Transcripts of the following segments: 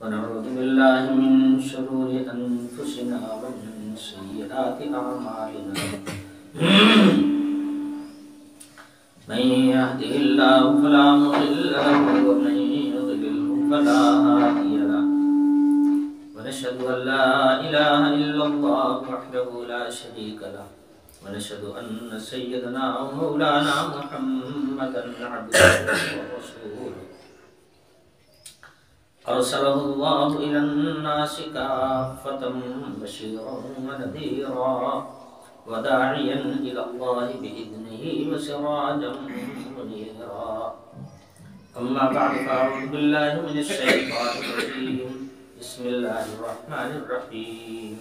ونعوذ بالله من شرور أنفسنا ومن سيئات أعمالنا من يهده الله فلا مضل له ومن يضلله فلا هادي له ونشهد أن لا إله إلا الله وحده لا شريك له ونشهد أن سيدنا ومولانا محمدا عبده ورسوله أرسله الله إلى الناس كافة بشيرا ونذيرا وداعيا إلى الله بإذنه وسراجا منيرا أما بعد فأعوذ بالله من الشيطان الرجيم بسم الله الرحمن الرحيم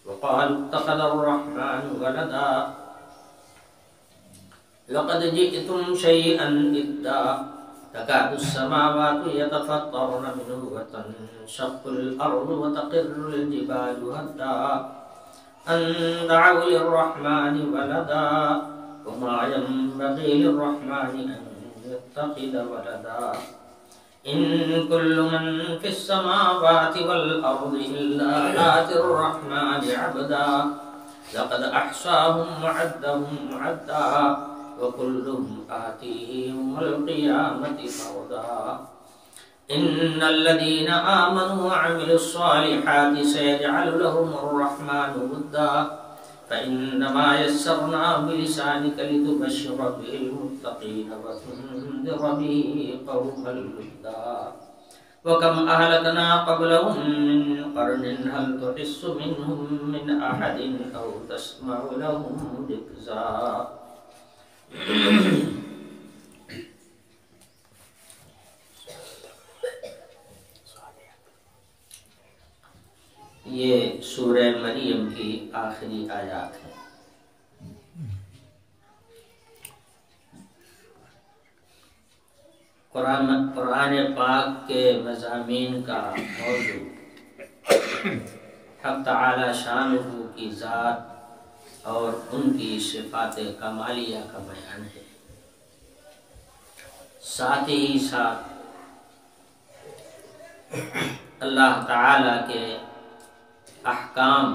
وقالوا اتخذ الرحمن ولدا لقد جئتم شيئا إدا تكاد السماوات يتفطرن منه وتنشق الأرض وتقر الجبال هدا أن دعوا للرحمن ولدا وما ينبغي للرحمن أن يتخذ ولدا إن كل من في السماوات والأرض إلا آتي الرحمن عبدا لقد أحصاهم وعدهم عدا وكلهم آتيه يوم القيامة فردا إن الذين آمنوا وعملوا الصالحات سيجعل لهم الرحمن ودا فإنما يسرناه بلسانك لتبشر به المتقين وتنذر به قوما لدا وكم أهلكنا قبلهم من قرن هل تحس منهم من أحد أو تسمع لهم ركزا یہ سورہ مریم کی آخری آیات ہے۔ قرآن پاک کے مضامین کا موضوع حق تعالی شانہ کی ذات اور ان کی صفات کمالیہ کا بیان ہے، ساتھ ہی ساتھ اللہ تعالی کے احکام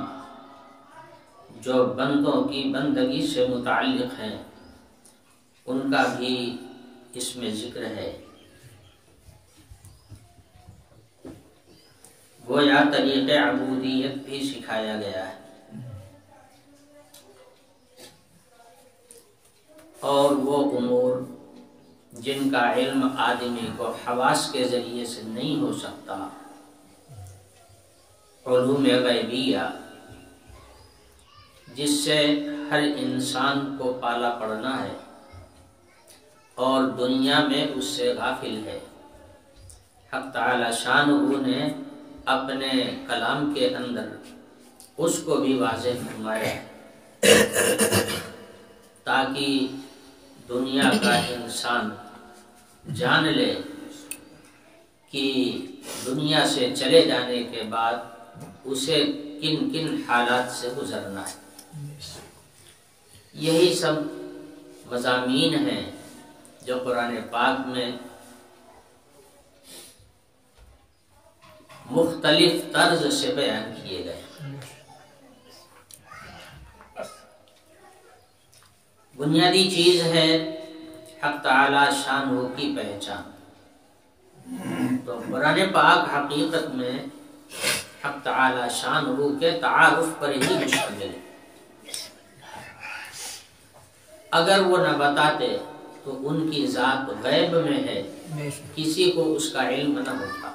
جو بندوں کی بندگی سے متعلق ہیں ان کا بھی اس میں ذکر ہے۔ گویا طریق عبودیت بھی سکھایا گیا ہے اور وہ امور جن کا علم آدمی کو حواس کے ذریعے سے نہیں ہو سکتا، علوم غیبیہ جس سے ہر انسان کو پالا پڑنا ہے اور دنیا میں اس سے غافل ہے، حق تعالی شانہ نے اپنے کلام کے اندر اس کو بھی واضح فرمایا ہے تاکہ دنیا کا انسان جان لے کہ دنیا سے چلے جانے کے بعد اسے کن کن حالات سے گزرنا ہے۔ یہی سب مضامین ہیں جو قرآن پاک میں مختلف طرز سے بیان کیے گئے۔ بنیادی چیز ہے حق تعالی شانہ کی پہچان۔ تو قرآن پاک حقیقت میں حق تعالی شانہ کے تعارف پر ہی مشتمل ہے۔ اگر وہ نہ بتاتے تو ان کی ذات غیب میں ہے، کسی کو اس کا علم نہ ہوتا۔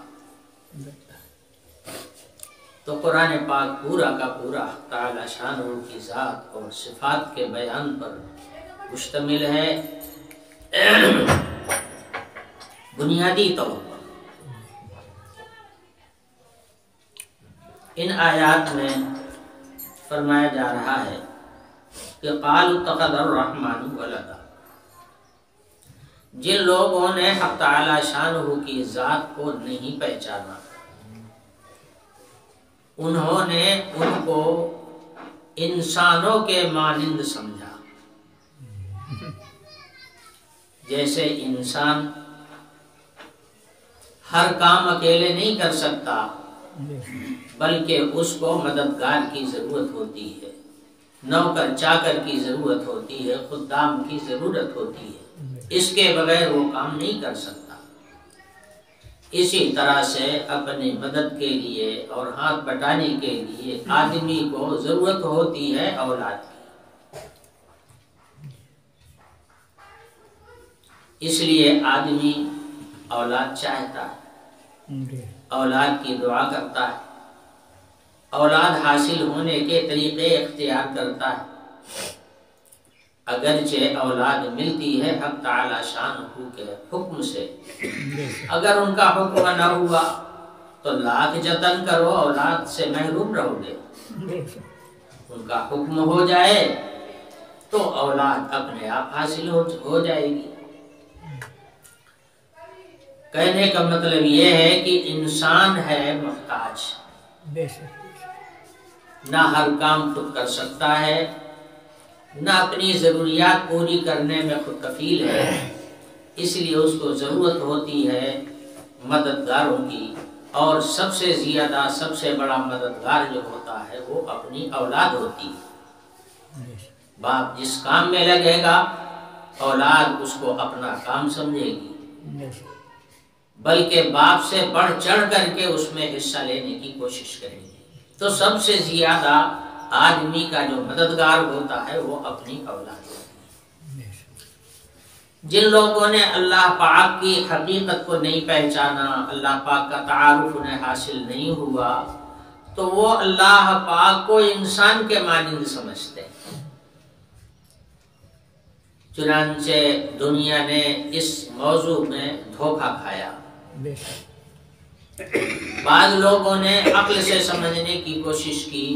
تو قرآن پاک پورا کا پورا حق تعالی شانہ کی ذات اور صفات کے بیان پر مشتمل ہے بنیادی طور پر۔ ان آیات میں فرمایا جا رہا ہے کہ قالوا اتخذ الرحمن ولدا، جن لوگوں نے حق تعالی شانہ کی ذات کو نہیں پہچانا انہوں نے ان کو انسانوں کے مانند سمجھا، جیسے انسان ہر کام اکیلے نہیں کر سکتا، بلکہ اس کو مددگار کی ضرورت ہوتی ہے، نوکر چاکر کی ضرورت ہوتی ہے، خدام کی ضرورت ہوتی ہے، اس کے بغیر وہ کام نہیں کر سکتا۔ اسی طرح سے اپنی مدد کے لیے اور ہاتھ بٹانے کے لیے آدمی کو ضرورت ہوتی ہے اولاد کی۔ اس لیے آدمی اولاد چاہتا ہے، اولاد کی دعا کرتا ہے، اولاد حاصل ہونے کے طریقے اختیار کرتا ہے۔ اگرچہ اولاد ملتی ہے حق تعالی شانہ کے حکم سے، اگر ان کا حکم نہ ہوا تو لاکھ جتن کرو اولاد سے محروم رہو گے۔ ان کا حکم ہو جائے تو اولاد اپنے آپ حاصل ہو جائے گی۔ کہنے کا مطلب یہ ہے کہ انسان ہے محتاج، نہ ہر کام خود کر سکتا ہے، نہ اپنی ضروریات پوری کرنے میں خود کفیل ہے، اس لیے اس کو ضرورت ہوتی ہے مددگاروں کی، اور سب سے زیادہ سب سے بڑا مددگار جو ہوتا ہے وہ اپنی اولاد ہوتی ہے۔ باپ جس کام میں لگے گا اولاد اس کو اپنا کام سمجھے گی، بلکہ باپ سے بڑھ چڑھ کر کے اس میں حصہ لینے کی کوشش کرے گی۔ تو سب سے زیادہ آدمی کا جو مددگار ہوتا ہے وہ اپنی اولاد ہوتی ہے۔ جن لوگوں نے اللہ پاک کی حقیقت کو نہیں پہچانا، اللہ پاک کا تعارف انہیں حاصل نہیں ہوا، تو وہ اللہ پاک کو انسان کے مانند سمجھتے ہیں۔ چنانچہ دنیا نے اس موضوع میں دھوکہ کھایا۔ بعض لوگوں نے عقل سے سمجھنے کی کوشش کی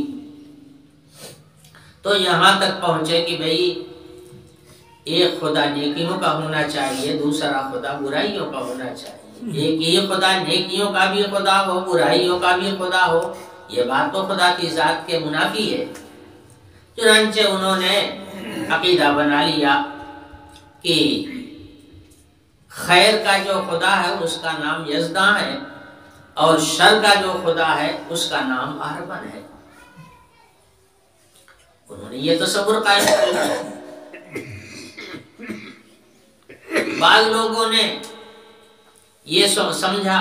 تو یہاں تک پہنچے کہ بھئی ایک خدا نیکیوں کا ہونا چاہیے، دوسرا خدا برائیوں کا ہونا چاہیے، ایک ہی خدا نیکیوں کا بھی خدا ہو، برائیوں کا بھی خدا ہو، یہ بات تو خدا کی ذات کے منافی ہے۔ چنانچہ انہوں نے عقیدہ بنا لیا کہ خیر کا جو خدا ہے اس کا نام یزداں ہے، اور شر کا جو خدا ہے اس کا نام اہرمن ہے۔ انہوں نے یہ تصور قائم کر لیا۔ بعض لوگوں نے یہ سمجھا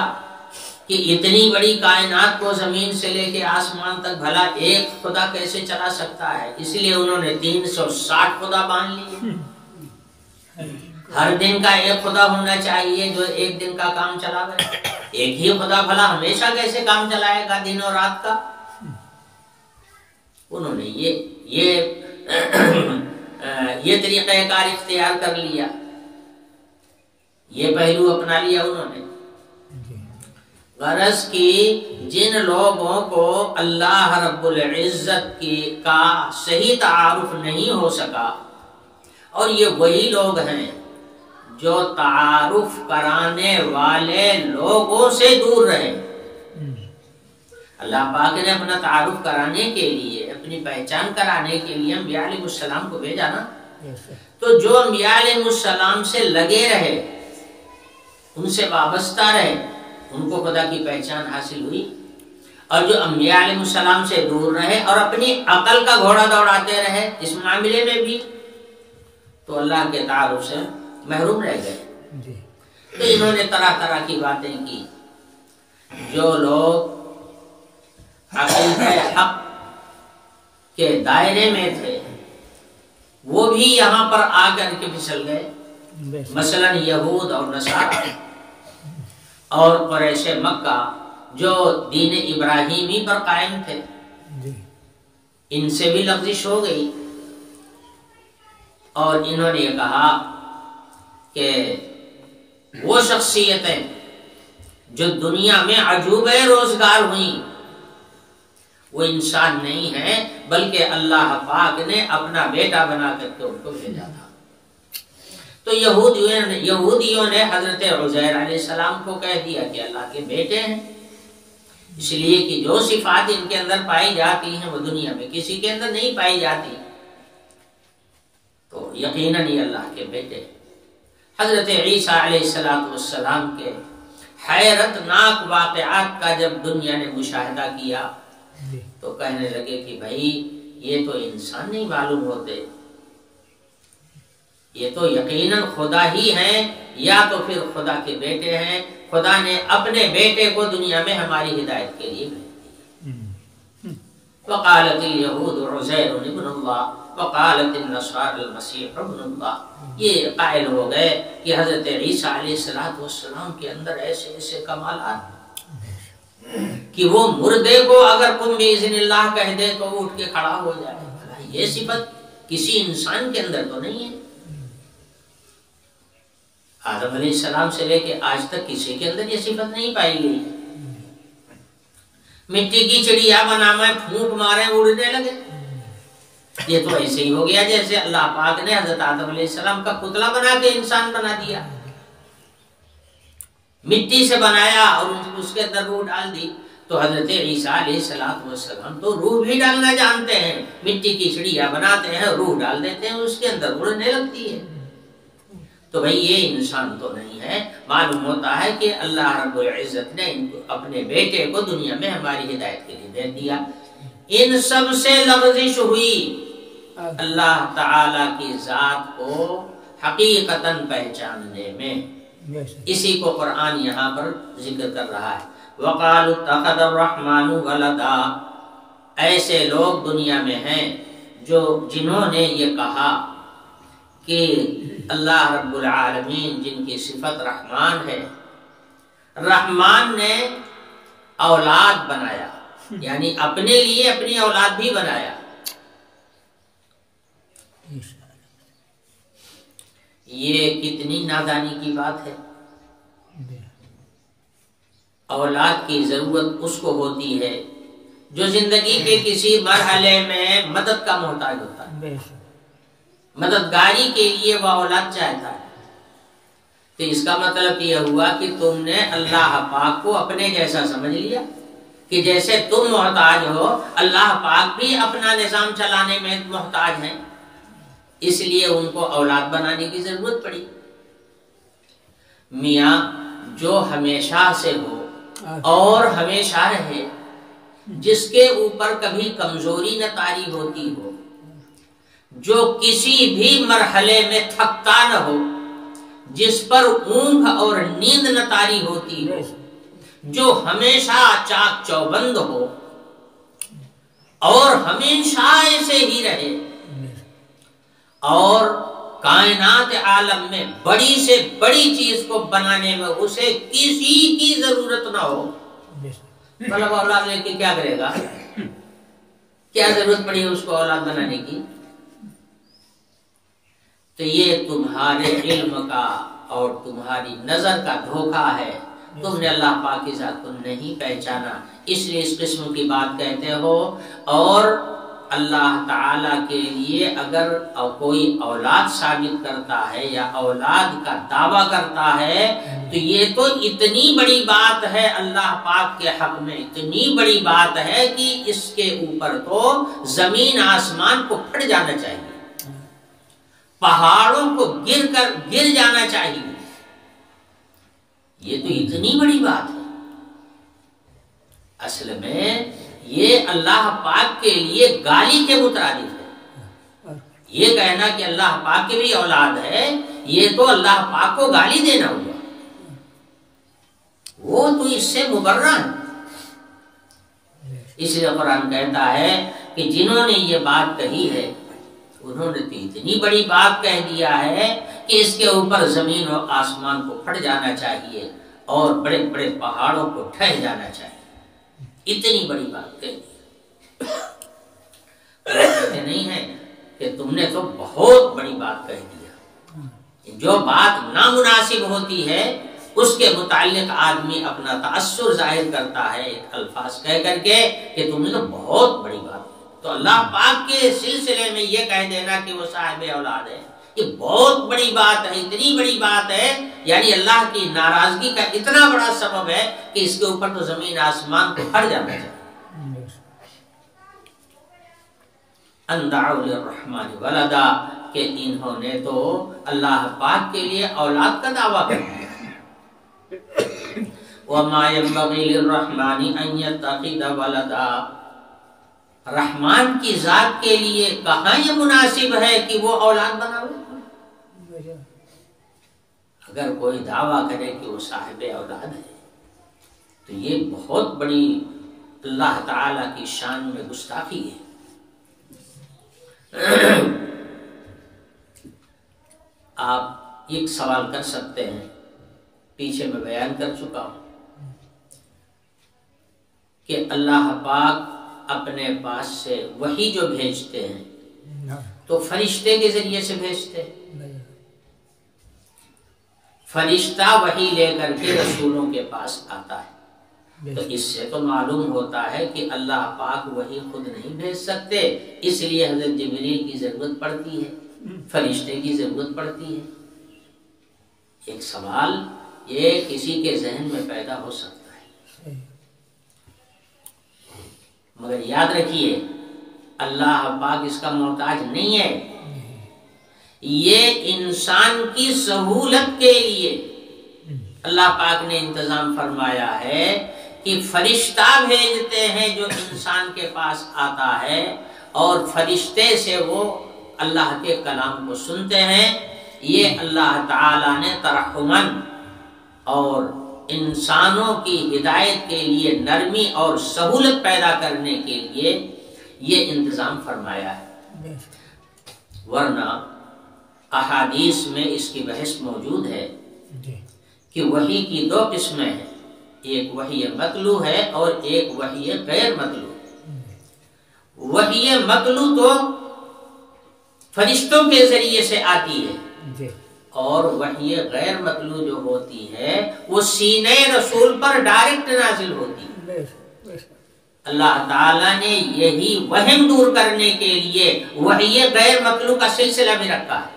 کہ اتنی بڑی کائنات کو زمین سے لے کے آسمان تک بھلا ایک خدا کیسے چلا سکتا ہے، اس لیے انہوں نے 360 خدا باندھ لیے۔ ہر دن کا ایک خدا ہونا چاہیے جو ایک دن کا کام چلا گئے، ایک ہی خدا بھلا ہمیشہ کیسے کام چلائے گا دن اور رات کا۔ انہوں نے یہ طریقہ کار اختیار کر لیا، یہ پہلو اپنا لیا انہوں نے۔ غرض کی جن لوگوں کو اللہ رب العزت کا صحیح تعارف نہیں ہو سکا، اور یہ وہی لوگ ہیں جو تعارف کرانے والے لوگوں سے دور رہے۔ اللہ پاک نے اپنا تعارف کرانے کے لیے، اپنی پہچان کرانے کے لیے انبیاء علیہ السلام کو بھیجا نا، تو جو انبیاء علیہ السلام سے لگے رہے، ان سے وابستہ رہے، ان کو خدا کی پہچان حاصل ہوئی، اور جو انبیاء علیہ السلام سے دور رہے اور اپنی عقل کا گھوڑا دوڑاتے رہے اس معاملے میں بھی، تو اللہ کے تعارف سے محروم رہ گئے۔ تو انہوں نے طرح طرح کی باتیں کی۔ جو لوگ عقیدہ حق کے دائرے میں تھے وہ بھی یہاں پر آ کر کے پھسل گئے، مثلا یہود اور نصارہ اور قریش مکہ جو دین ابراہیمی پر قائم تھے، ان سے بھی لغزش ہو گئی، اور انہوں نے یہ کہا کہ وہ شخصیتیں جو دنیا میں عجوبہ روزگار ہوئیں وہ انسان نہیں ہیں، بلکہ اللہ پاک نے اپنا بیٹا بنا کر کے ان کو بھیجا تھا۔ تو یہودیوں نے حضرت عزیر علیہ السلام کو کہہ دیا کہ اللہ کے بیٹے ہیں، اس لیے کہ جو صفات ان کے اندر پائی جاتی ہیں وہ دنیا میں کسی کے اندر نہیں پائی جاتی، تو یقیناً یہ اللہ کے بیٹے۔ حضرت عیسیٰ علیہ السلام کے حیرت ناک واقعات کا جب دنیا نے مشاہدہ کیا تو کہنے لگے کہ بھائی یہ تو انسان نہیں معلوم ہوتے، یہ تو یقیناً خدا ہی ہیں یا تو پھر خدا کے بیٹے ہیں، خدا نے اپنے بیٹے کو دنیا میں ہماری ہدایت کے لیے وقالت اليہود عزیر ابن اللہ وقالت النصارى المسیح ابن اللہ، یہ قائل ہو گئے کہ حضرت عیسیٰ علیہ السلام کے اندر ایسے ایسے کمالات کہ وہ مردے کو اگر تم باذن اللہ کہہ دے تو اٹھ کے کھڑا ہو جائے، یہ صفت کسی انسان کے اندر تو نہیں ہے۔ آدم علیہ السلام سے لے کے آج تک کسی کے اندر یہ صفت نہیں پائی گئی۔ مٹی کی چڑیا بنانا پھونک مارے اڑنے لگے، یہ تو ایسے ہی ہو گیا جیسے اللہ پاک نے حضرت آدم علیہ السلام کا پتلا بنا کے انسان بنا دیا، مٹی سے بنایا اور اس کے اندر روح ڈال دی۔ تو حضرت عیسیٰ علیہ السلام تو روح بھی ڈالنا جانتے ہیں، مٹی کی چڑیا بناتے ہیں، روح ڈال دیتے ہیں، اس کے اندر اڑنے لگتی ہے۔ تو بھئی یہ انسان تو نہیں ہے، معلوم ہوتا ہے کہ اللہ رب العزت نے ان کو اپنے بیٹے کو دنیا میں ہماری ہدایت کے لیے بھیج دیا۔ ان سب سے لغزش ہوئی اللہ تعالی کی ذات کو حقیقتاً پہچاننے میں، اسی کو قرآن یہاں پر ذکر کر رہا ہے۔ وَقَالُوا اتَّخَذَ الرَّحْمَنُ وَلَدًا، ایسے لوگ دنیا میں ہیں جنہوں نے یہ کہا کہ اللہ رب العالمین جن کی صفت رحمان ہے، رحمان نے اولاد بنایا، یعنی اپنے لیے اپنی اولاد بھی بنایا۔ یہ کتنی نادانی کی بات ہے۔ اولاد کی ضرورت اس کو ہوتی ہے جو زندگی کے کسی مرحلے میں مدد کا محتاج ہوتا ہے، مددگاری کے لیے وہ اولاد چاہتا ہے۔ تو اس کا مطلب یہ ہوا کہ تم نے اللہ پاک کو اپنے جیسا سمجھ لیا کہ جیسے تم محتاج ہو، اللہ پاک بھی اپنا نظام چلانے میں محتاج ہیں، اس لیے ان کو اولاد بنانے کی ضرورت پڑی۔ میاں جو ہمیشہ سے ہو اور ہمیشہ رہے، جس کے اوپر کبھی کمزوری نہ طاری ہوتی ہو، جو کسی بھی مرحلے میں تھکتا نہ ہو، جس پر اونگ اور نیند نہ طاری ہوتی ہو، جو ہمیشہ چاک چوبند ہو اور ہمیشہ ایسے ہی رہے، اور کائنات عالم میں بڑی سے بڑی چیز کو بنانے میں اسے کسی کی ضرورت نہ ہو، مطلب اولاد لے کے کیا کرے گا؟ کیا ضرورت پڑی اس کو اولاد بنانے کی؟ تو یہ تمہارے علم کا اور تمہاری نظر کا دھوکہ ہے، تم نے اللہ پاک کی ذات کو نہیں پہچانا، اس لیے اس قسم کی بات کہتے ہو۔ اور اللہ تعالی کے لیے اگر کوئی اولاد ثابت کرتا ہے یا اولاد کا دعویٰ کرتا ہے تو یہ تو اتنی بڑی بات ہے، اللہ پاک کے حق میں اتنی بڑی بات ہے کہ اس کے اوپر تو زمین آسمان کو پھٹ جانا چاہیے، پہاڑوں کو گر جانا چاہیے، یہ تو اتنی بڑی بات ہے۔ اصل میں یہ اللہ پاک کے لیے گالی کے مترادف ہے، یہ کہنا کہ اللہ پاک کی بھی اولاد ہے، یہ تو اللہ پاک کو گالی دینا ہوا، وہ تو اس سے مبرہ ہے۔ اس لیے قرآن کہتا ہے کہ جنہوں نے یہ بات کہی ہے انہوں نے تو اتنی بڑی بات کہہ دیا ہے کہ اس کے اوپر زمین اور آسمان کو پھٹ جانا چاہیے اور بڑے بڑے پہاڑوں کو ٹھہر جانا چاہیے، اتنی بڑی بات کہہ دی۔ کہتے نہیں ہے کہ تم نے تو بہت بڑی بات کہہ دیا۔ جو بات نامناسب ہوتی ہے اس کے متعلق آدمی اپنا تأثر ظاہر کرتا ہے ایک الفاظ کہہ کر کے کہ تم نے تو بہت بڑی بات۔ تو اللہ پاک کے سلسلے میں یہ کہہ دینا کہ وہ صاحب اولاد ہے، یہ بہت بڑی بات ہے، اتنی بڑی بات ہے، یعنی اللہ کی ناراضگی کا اتنا بڑا سبب ہے کہ اس کے اوپر تو زمین آسمان کو پھٹ جانا چاہیے۔ ان دعوا للرحمن ولدا، کہ انہوں نے تو اللہ پاک کے لیے اولاد کا دعویٰ کیا۔ وَمَا يَنبَغِي لِلرَّحْمَنِ أَن يَتَّخِذَ وَلَدًا، رحمان کی ذات کے لیے کہاں یہ مناسب ہے کہ وہ اولاد بناوے؟ اگر کوئی دعویٰ کرے کہ وہ صاحب اولاد ہے تو یہ بہت بڑی اللہ تعالی کی شان میں گستاخی ہے۔ آپ ایک سوال کر سکتے ہیں، پیچھے میں بیان کر چکا ہوں کہ اللہ پاک اپنے پاس سے وحی جو بھیجتے ہیں تو فرشتے کے ذریعے سے بھیجتے ہیں۔ فرشتہ وحی لے کر کے رسولوں کے پاس آتا ہے، تو اس سے تو معلوم ہوتا ہے کہ اللہ پاک وحی خود نہیں بھیج سکتے، اس لیے حضرت جبریل کی ضرورت پڑتی ہے، فرشتے کی ضرورت پڑتی ہے۔ ایک سوال یہ کسی کے ذہن میں پیدا ہو سکتا ہے، مگر یاد رکھیے اللہ پاک اس کا محتاج نہیں ہے، یہ انسان کی سہولت کے لیے اللہ پاک نے انتظام فرمایا ہے کہ فرشتہ بھیجتے ہیں جو انسان کے پاس آتا ہے، اور فرشتے سے وہ اللہ کے کلام کو سنتے ہیں۔ یہ اللہ تعالی نے ترحماً اور انسانوں کی ہدایت کے لیے نرمی اور سہولت پیدا کرنے کے لیے یہ انتظام فرمایا ہے، ورنہ احادیث میں اس کی بحث موجود ہے کہ وحی کی دو قسمیں ہیں، ایک وحی مطلوع ہے اور ایک وحی غیر مطلوع۔ وحی مطلوع تو فرشتوں کے ذریعے سے آتی ہے، اور وحی غیر مطلوع جو ہوتی ہے وہ سینے رسول پر ڈائریکٹ نازل ہوتی ہے۔ اللہ تعالیٰ نے یہی وہم دور کرنے کے لیے وحی غیر مطلوع کا سلسلہ بھی رکھا ہے،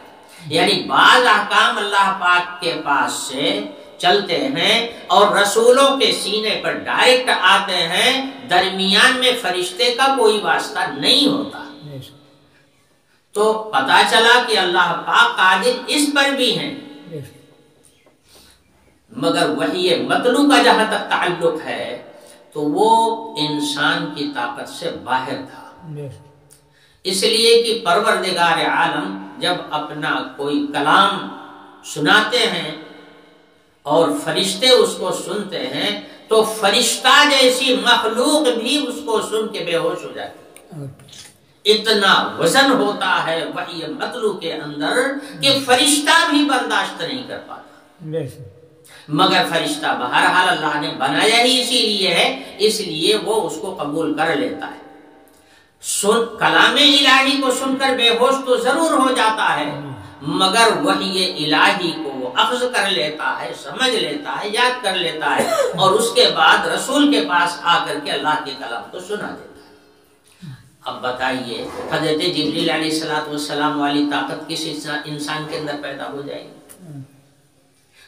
یعنی بعض احکام اللہ پاک کے پاس سے چلتے ہیں اور رسولوں کے سینے پر ڈائریکٹ آتے ہیں، درمیان میں فرشتے کا کوئی واسطہ نہیں ہوتا۔ تو پتا چلا کہ اللہ پاک قادر اس پر بھی ہیں، مگر وحی مطلوع کا جہاں تک تعلق ہے تو وہ انسان کی طاقت سے باہر تھا، اس لیے کہ پروردگار عالم جب اپنا کوئی کلام سناتے ہیں اور فرشتے اس کو سنتے ہیں تو فرشتہ جیسی مخلوق بھی اس کو سن کے بے ہوش ہو جاتی ہے۔ اتنا وزن ہوتا ہے وحی مطلوع کے اندر کہ فرشتہ بھی برداشت نہیں کر پاتا، مگر فرشتہ بہرحال اللہ نے بنایا ہی اسی لیے ہے، اس لیے وہ اس کو قبول کر لیتا ہے۔ کلام الہی کو سن کر بے ہوش تو ضرور ہو جاتا ہے، مگر وحی الہی کو وہ اخذ کر لیتا ہے، سمجھ لیتا ہے، یاد کر لیتا ہے، اور اس کے بعد رسول کے پاس آ کر کے اللہ کے کلام کو سنا دیتا ہے۔ اب بتائیے حضرت جبریل علیہ السلام والی طاقت کس انسان کے اندر پیدا ہو جائے گی؟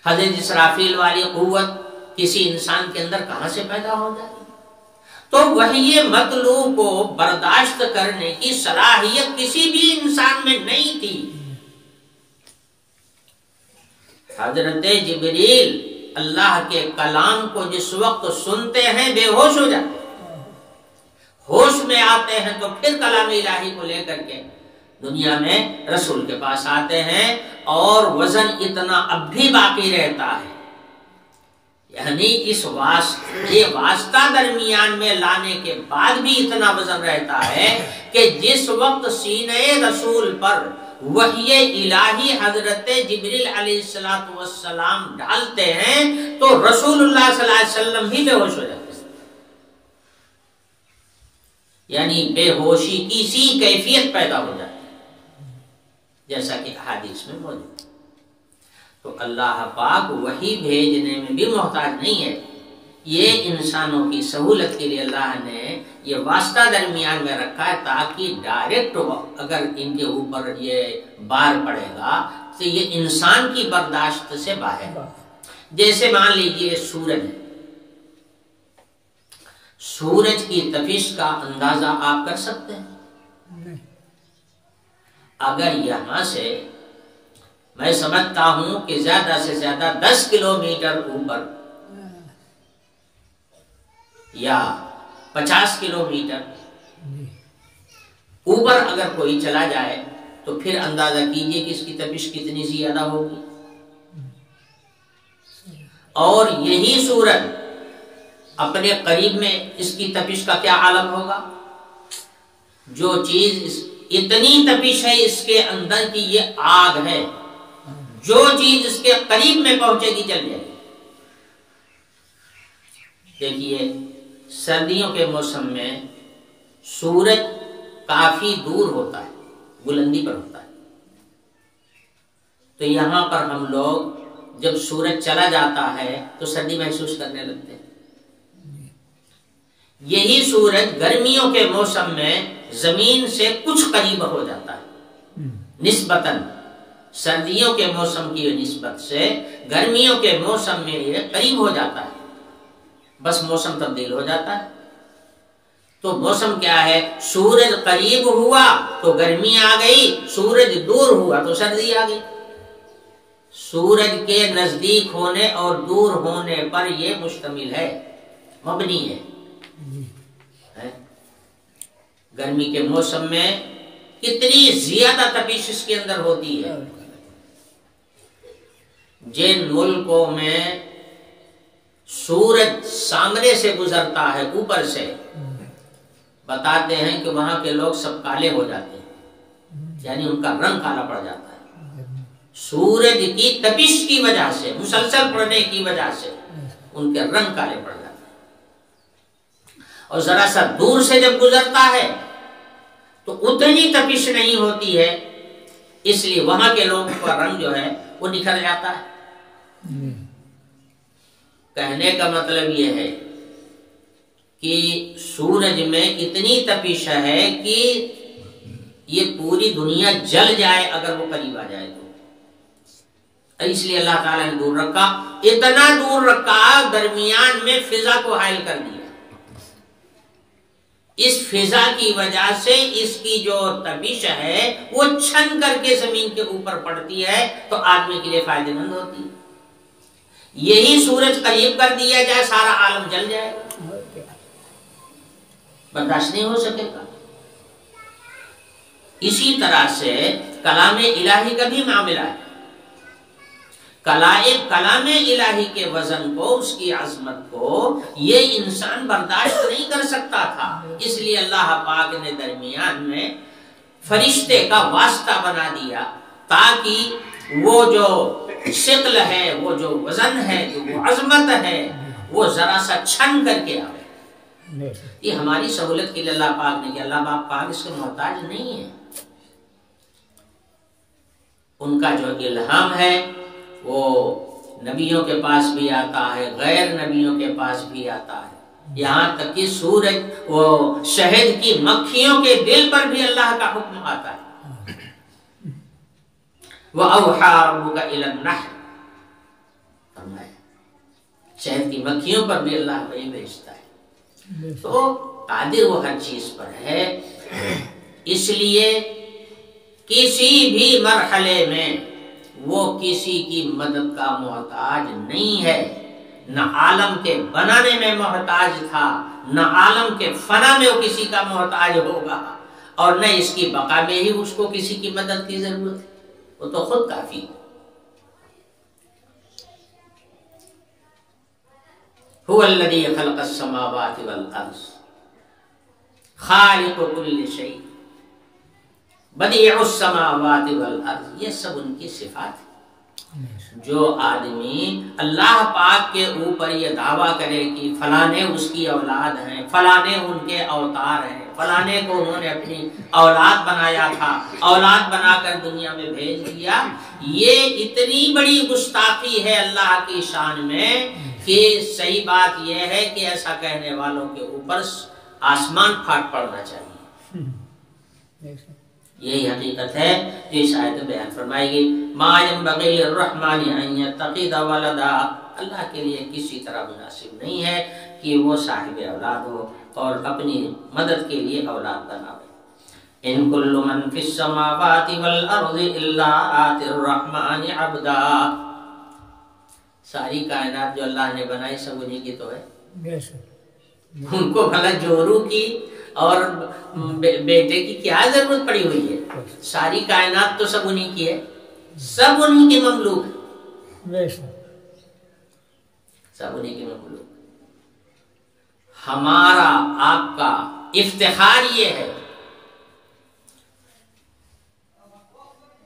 حضرت اسرافیل والی قوت کسی انسان کے اندر کہاں سے پیدا ہو جائے گی؟ تو وحی مطلوع کو برداشت کرنے کی صلاحیت کسی بھی انسان میں نہیں تھی۔ حضرت جبریل اللہ کے کلام کو جس وقت سنتے ہیں بے ہوش ہو جاتے ہیں، ہوش میں آتے ہیں تو پھر کلام الہی کو لے کر کے دنیا میں رسول کے پاس آتے ہیں، اور وزن اتنا اب بھی باقی رہتا ہے، یعنی اس واسطہ درمیان میں لانے کے بعد بھی اتنا وزن رہتا ہے کہ جس وقت سینے رسول پر وحی الہی حضرت جبریل علیہ السلام ڈالتے ہیں تو رسول اللہ صلی اللہ علیہ وسلم بھی بے ہوش ہو جاتے ہیں، یعنی بے ہوشی کی سی کیفیت پیدا ہو جاتی ہے، جیسا کہ احادیث میں موجود ہے۔ تو اللہ پاک وحی بھیجنے میں بھی محتاج نہیں ہے، یہ انسانوں کی سہولت کے لیے اللہ نے یہ واسطہ درمیان میں رکھا ہے تاکہ ڈائریکٹ اگر ان کے اوپر یہ بار پڑے گا تو یہ انسان کی برداشت سے باہر۔ جیسے مان لیجئے سورج، سورج کی تپش کا اندازہ آپ کر سکتے ہیں؟ اگر یہاں سے میں سمجھتا ہوں کہ زیادہ سے زیادہ 10 کلومیٹر اوپر یا 50 کلومیٹر اوپر اگر کوئی چلا جائے تو پھر اندازہ کیجئے کہ اس کی تپش کتنی زیادہ ہوگی. اور یہی سورج اپنے قریب میں اس کی تپش کا کیا عالم ہوگا. جو چیز اتنی تپش ہے اس کے اندر کی یہ آگ ہے، جو چیز اس کے قریب میں پہنچے گی جل جائے گی. دیکھیے سردیوں کے موسم میں سورج کافی دور ہوتا ہے، بلندی پر ہوتا ہے. تو یہاں پر ہم لوگ جب سورج چلا جاتا ہے تو سردی محسوس کرنے لگتے ہیں. یہی سورج گرمیوں کے موسم میں زمین سے کچھ قریب ہو جاتا ہے نسبتاً. سردیوں کے موسم کی نسبت سے گرمیوں کے موسم میں یہ قریب ہو جاتا ہے، بس موسم تبدیل ہو جاتا ہے. تو موسم کیا ہے، سورج قریب ہوا تو گرمی آ گئی، سورج دور ہوا تو سردی آ گئی. سورج کے نزدیک ہونے اور دور ہونے پر یہ مشتمل ہے، مبنی ہے. گرمی کے موسم میں کتنی زیادہ تپش اس کے اندر ہوتی ہے. جن ملکوں میں سورج سامنے سے گزرتا ہے اوپر سے، بتاتے ہیں کہ وہاں کے لوگ سب کالے ہو جاتے ہیں، یعنی ان کا رنگ کالا پڑ جاتا ہے. سورج کی تپش کی وجہ سے، مسلسل پڑنے کی وجہ سے ان کے رنگ کالے پڑ جاتے ہیں. اور ذرا سا دور سے جب گزرتا ہے تو اتنی تپش نہیں ہوتی ہے، اس لیے وہاں کے لوگوں کا رنگ جو ہے وہ نکھر جاتا ہے. کہنے کا مطلب یہ ہے کہ سورج میں اتنی تپش ہے کہ یہ پوری دنیا جل جائے اگر وہ قریب آ جائے تو. اس لیے اللہ تعالیٰ نے دور رکھا، اتنا دور رکھا درمیان میں فضا کو حائل کر دیا. اس فضا کی وجہ سے اس کی جو تپش ہے وہ چھن کر کے زمین کے اوپر پڑتی ہے تو آدمی کے لیے فائدہ مند ہوتی ہے. یہی سورج قریب کر دیا جائے سارا عالم جل جائے گا، برداشت نہیں ہو سکے گا. اسی طرح سے کلام الہی کا بھی معاملہ ہے. کلام الہی کے وزن کو، اس کی عظمت کو یہ انسان برداشت نہیں کر سکتا تھا. اس لیے اللہ پاک نے درمیان میں فرشتے کا واسطہ بنا دیا تاکہ وہ جو شکل ہے، وہ جو وزن ہے، جو وہ عظمت ہے، وہ ذرا سا چھن کر کے آئے. یہ ہماری سہولت کے لیے اللہ پاک نے کہ اللہ پاک اس کے محتاج نہیں ہے. ان کا جو الہام ہے وہ نبیوں کے پاس بھی آتا ہے، غیر نبیوں کے پاس بھی آتا ہے. یہاں تک کہ سورج وہ شہد کی مکھیوں کے دل پر بھی اللہ کا حکم آتا ہے. وَأَوْحَى رَبُّكَ إِلَى النَّحْلِ، شہد کی مکھیوں پر بھی اللہ وحی بھیجتا ہے. تو قادر وہ ہر چیز پر ہے. اس لیے کسی بھی مرحلے میں وہ کسی کی مدد کا محتاج نہیں ہے. نہ عالم کے بنانے میں محتاج تھا، نہ عالم کے فنا میں وہ کسی کا محتاج ہوگا، اور نہ اس کی بقا میں ہی اس کو کسی کی مدد کی ضرورت ہے. وہ تو خود کافی ہے. هو الذي خلق السماوات والارض خالق كل شيء بديع السماوات والارض. یہ سب ان کی صفات ہے. جو آدمی اللہ پاک کے اوپر یہ دعویٰ کرے کہ فلانے اس کی اولاد ہیں، فلانے ان کے اوتار ہیں، فلانے کو انہوں نے اپنی اولاد بنایا تھا، اولاد بنا کر دنیا میں بھیج دیا، یہ اتنی بڑی گستاخی ہے اللہ کی شان میں کہ صحیح بات یہ ہے کہ ایسا کہنے والوں کے اوپر آسمان پھاٹ پڑنا چاہیے. یہی حقیقت ہے جو اس آیت میں بیان فرمائے گی. ما ينبغي للرحمن ان يتخذ ولدا، اللہ کے لیے کسی طرح مناسب نہیں ہے کہ وہ صاحب اولاد ہو اور اپنی مدد کے لیے اولاد بنائے. ان كل من في السماوات والارض الا آتي الرحمن عبدا. ساری کائنات جو اللہ نے بنائی سب انہی کی تو ہے. ان کو بھلا جورو کی اور بیٹے کی کیا ضرورت پڑی ہوئی ہے؟ ساری کائنات تو سب انہی کی ہے، سب انہی کی مملوک ہے، سب انہی کی مملوک۔ ہمارا آپ کا افتخار یہ ہے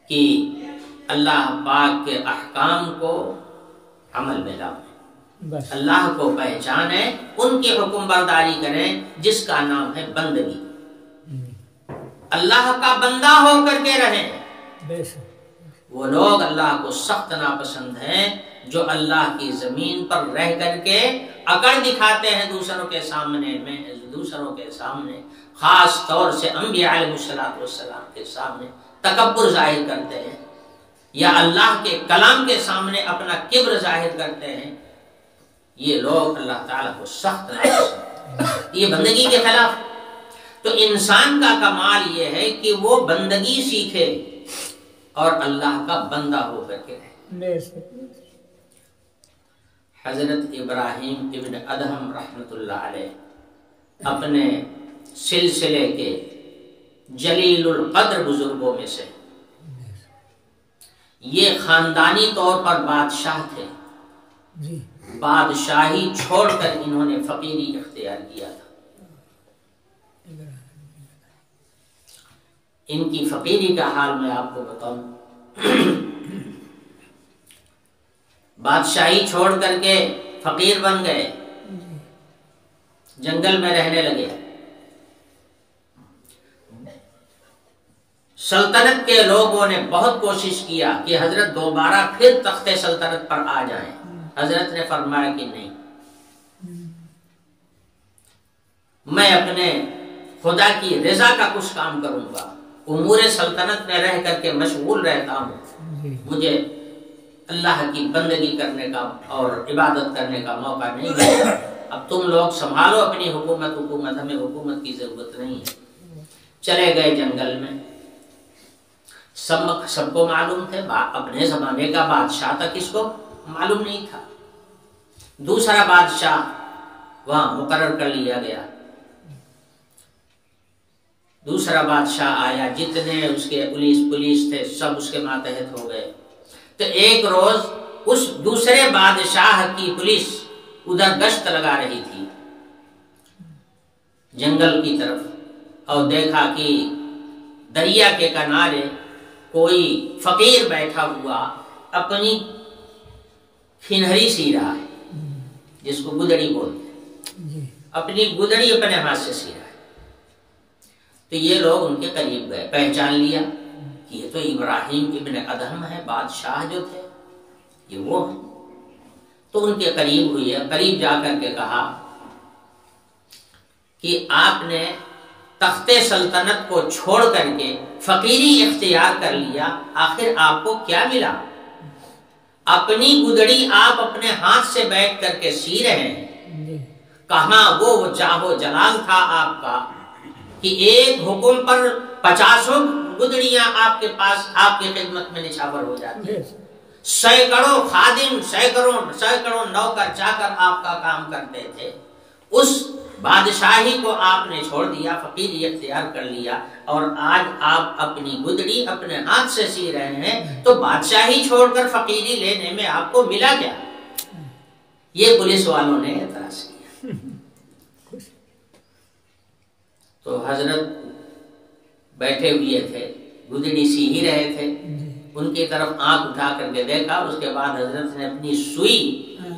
کہ اللہ پاک کے احکام کو عمل میں لاؤں، اللہ کو پہچانیں، ان کی حکم برداری کریں، جس کا نام ہے بندگی۔ اللہ کا بندہ ہو کر کے رہیں۔ وہ لوگ اللہ کو سخت ناپسند ہیں جو اللہ کی زمین پر رہ کر کے اکڑ دکھاتے ہیں دوسروں کے سامنے، خاص طور سے انبیاء علیہ السلام کے سامنے تکبر ظاہر کرتے ہیں، یا اللہ کے کلام کے سامنے اپنا کبر ظاہر کرتے ہیں۔ یہ لوگ اللہ تعالیٰ کو سخت ناپسند، یہ بندگی کے خلاف۔ تو انسان کا کمال یہ ہے کہ وہ بندگی سیکھے اور اللہ کا بندہ ہو کر کے رہے۔ حضرت ابراہیم ابن ادہم رحمۃ اللہ علیہ اپنے سلسلے کے جلیل القدر بزرگوں میں سے، یہ خاندانی طور پر بادشاہ تھے، بادشاہی چھوڑ کر انہوں نے فقیری اختیار کیا تھا۔ ان کی فقیری کا حال میں آپ کو بتاؤں، بادشاہی چھوڑ کر کے فقیر بن گئے، جنگل میں رہنے لگے۔ سلطنت کے لوگوں نے بہت کوشش کیا کہ حضرت دوبارہ پھر تخت سلطنت پر آ جائیں۔ حضرت نے فرمایا کہ نہیں، میں اپنے خدا کی رضا کا کچھ کام کروں گا، امور سلطنت میں رہ کر کے مشغول رہتا ہوں، مجھے اللہ کی بندگی کرنے کا اور عبادت کرنے کا موقع نہیں ملتا۔ اب تم لوگ سنبھالو اپنی حکومت، ہمیں حکومت کی ضرورت نہیں ہے۔ چلے گئے جنگل میں، سب کو معلوم تھے، اپنے زمانے کا بادشاہ تھا، کس کو معلوم نہیں تھا۔ دوسرا بادشاہ وہاں مقرر کر لیا گیا، دوسرا بادشاہ آیا، جتنے اس کے پولیس تھے سب اس کے ماتحت ہو گئے۔ تو ایک روز اس دوسرے بادشاہ کی پولیس ادھر گشت لگا رہی تھی جنگل کی طرف، اور دیکھا کہ دریا کے کنارے کوئی فقیر بیٹھا ہوا اپنی کھنہری سی رہا ہے، جس کو گدڑی بولتے ہیں، اپنی گدڑی اپنے ہاتھ سے سی رہا ہے۔ تو یہ لوگ ان کے قریب گئے، پہچان لیا کہ یہ تو ابراہیم ابن ادہم ہے، بادشاہ جو تھے یہ وہ ہیں۔ تو ان کے قریب ہوئی، قریب جا کر کے کہا کہ آپ نے تخت سلطنت کو چھوڑ کر کے فقیری اختیار کر لیا، آخر آپ کو کیا ملا؟ اپنی گدڑی آپ اپنے ہاتھ سے بیٹھ کر کے سی رہے ہیں، کہاں وہ چاہو جلال تھا آپ کا کہ ایک حکم پر 50 گدڑیاں آپ کے پاس آپ کی خدمت میں نچھاور ہو جاتی ہیں، سینکڑوں خادم، سینکڑوں نوکر چاکر آپ کا کام کرتے تھے۔ اس بادشاہی کو آپ نے چھوڑ دیا، فقیری اختیار کر لیا، اور آج آپ اپنی گدڑی اپنے ہاتھ سے سی رہے ہیں، تو بادشاہی چھوڑ کر فقیری لینے میں آپ کو ملا کیا؟ یہ پولیس والوں نے اعتراض کیا۔ تو حضرت بیٹھے ہوئے تھے، گدڑی سی ہی رہے تھے، ان کی طرف آنکھ اٹھا کر کے دیکھا، اس کے بعد حضرت نے اپنی سوئی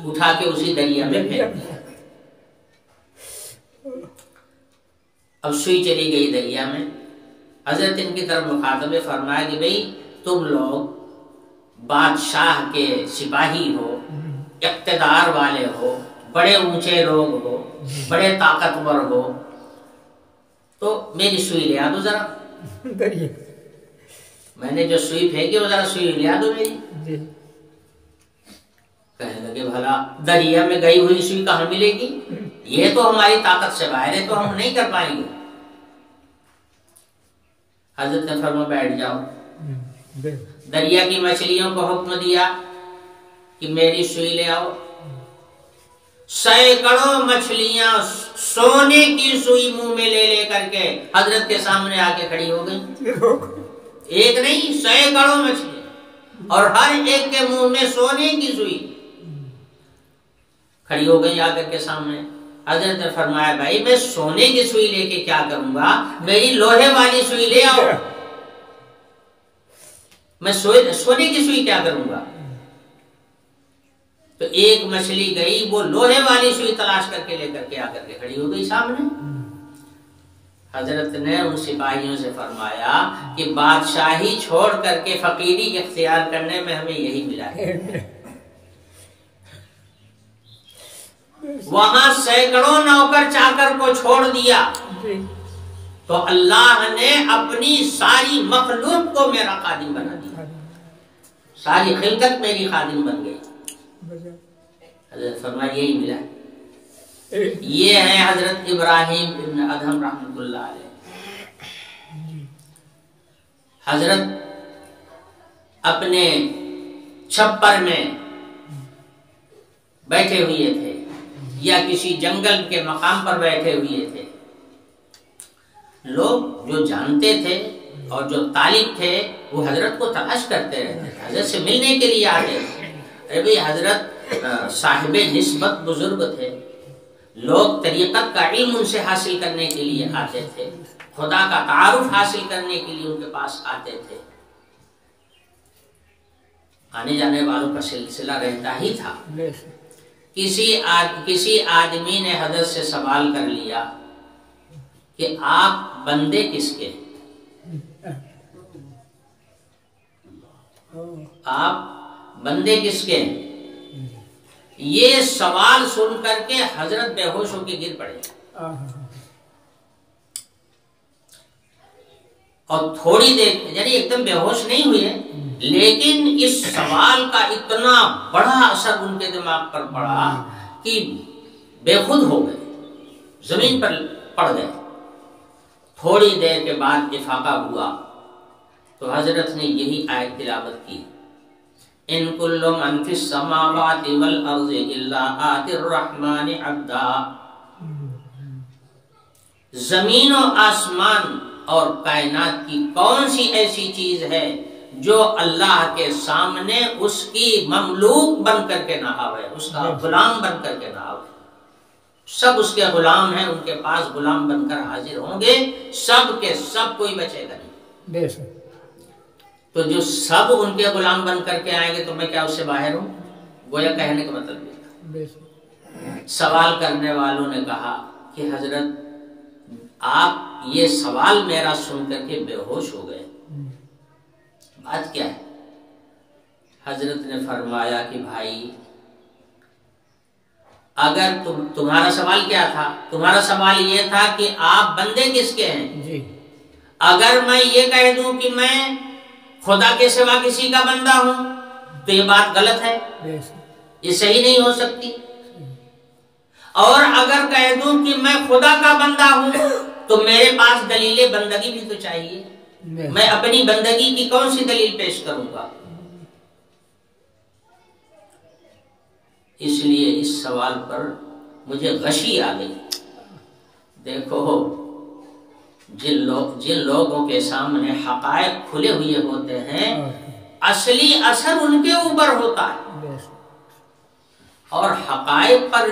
اٹھا کے اسی دریا میں پھینک دیا۔ اب سوئی چلی گئی دریا میں۔ حضرت ان کی طرف مخاطب فرمایا کہ بھئی تم لوگ بادشاہ کے سپاہی ہو، اقتدار والے ہو، بڑے اونچے لوگ ہو، بڑے طاقتور ہو، تو میری سوئی لے آ دو ذرا، میں نے جو سوئی پھینکی وہ ذرا سوئی لے آ دو میری۔ کہنے لگے بھلا دریا میں گئی ہوئی سوئی کہاں ملے گی؟ یہ تو ہماری طاقت سے باہر ہے، تو ہم نہیں کر پائیں گے۔ حضرت نے فرمایا بیٹھ جاؤ۔ دریا کی مچھلیوں کو حکم دیا کہ میری سوئی لے آؤ۔ سینکڑوں مچھلیاں سونے کی سوئی منہ میں لے لے کر کے حضرت کے سامنے آ کے کھڑی ہو گئی. ایک نہیں، سینکڑوں مچھلیاں، اور ہر ایک کے منہ میں سونے کی سوئی کھڑی ہو گئی آ کر کے سامنے. حضرت نے فرمایا بھائی میں سونے کی سوئی لے کے کیا کروں گا، میری لوہے والی سوئی لے آؤ. میں سونے کی سوئی کیا کروں گا؟ تو ایک مچھلی گئی، وہ لوہے والی سوئی تلاش کر کے لے کر کے آ کر کے کھڑی ہو گئی سامنے. حضرت نے ان سپاہیوں سے فرمایا کہ بادشاہی چھوڑ کر کے فقیری اختیار کرنے میں ہمیں یہی ملا ہے. وہاں سینکڑوں نوکر چاکر کو چھوڑ دیا تو اللہ نے اپنی ساری مخلوق کو میرا خادم بنا دیا. ساری خلقت میری خادم بن گئی. حضرت فرمایا یہی ملا. یہ ہے حضرت ابراہیم ابن ادہم رحمۃ اللہ علیہ. حضرت اپنے چھپر میں بیٹھے ہوئے تھے یا کسی جنگل کے مقام پر بیٹھے ہوئے تھے. لوگ جو جانتے تھے اور جو طالب تھے وہ حضرت کو تلاش کرتے رہتے تھے، حضرت سے ملنے کے لیے آتے تھے. ارے بھئی حضرت صاحب نسبت بزرگ تھے، لوگ طریقت کا علم ان سے حاصل کرنے کے لیے آتے تھے، خدا کا تعارف حاصل کرنے کے لیے ان کے پاس آتے تھے. آنے جانے والوں کا سلسلہ رہتا ہی تھا. کسی آدمی نے حضرت سے سوال کر لیا کہ آپ بندے کس کے؟ آپ بندے کس کے؟ یہ سوال سن کر کے حضرت بے ہوش ہو کے گر پڑے اور تھوڑی دیر، یعنی ایک دم بے ہوش نہیں ہوئے، لیکن اس سوال کا اتنا بڑا اثر ان کے دماغ پر پڑا کہ بے خود ہو گئے، زمین پر پڑ گئے. تھوڑی دیر کے بعد افاقہ ہوا تو حضرت نے یہی آیت تلاوت کی، ان کل من فی السماوات والارض الا آتی الرحمن عبدا. زمین و آسمان اور کائنات کی کون سی ایسی چیز ہے جو اللہ کے سامنے اس کی مملوک بن کر کے نہ آوے، اس کا غلام بن کر کے نہ آوے. سب اس کے غلام ہیں، ان کے پاس غلام بن کر حاضر ہوں گے، سب کے سب، کوئی بچے گا نہیں. تو جو سب ان کے غلام بن کر کے آئیں گے تو میں کیا اس سے باہر ہوں؟ گویا کہنے کا مطلب یہ تھا. سوال کرنے والوں نے کہا کہ حضرت آپ یہ سوال میرا سن کر کے بے ہوش ہو گئے، بات کیا ہے؟ حضرت نے فرمایا کہ بھائی اگر تمہارا سوال کیا تھا؟ تمہارا سوال یہ تھا کہ آپ بندے کس کے ہیں. اگر میں یہ کہہ دوں کہ میں خدا کے سوا کسی کا بندہ ہوں تو یہ بات غلط ہے، یہ صحیح نہیں ہو سکتی. اور اگر کہہ دوں کہ میں خدا کا بندہ ہوں تو میرے پاس دلیل بندگی بھی تو چاہیے. میں اپنی بندگی کی کون سی دلیل پیش کروں گا؟ اس لیے اس سوال پر مجھے غشی آ گئی. دیکھو جن لوگوں کے سامنے حقائق کھلے ہوئے ہوتے ہیں اصلی اثر ان کے اوپر ہوتا ہے، اور حقائق پر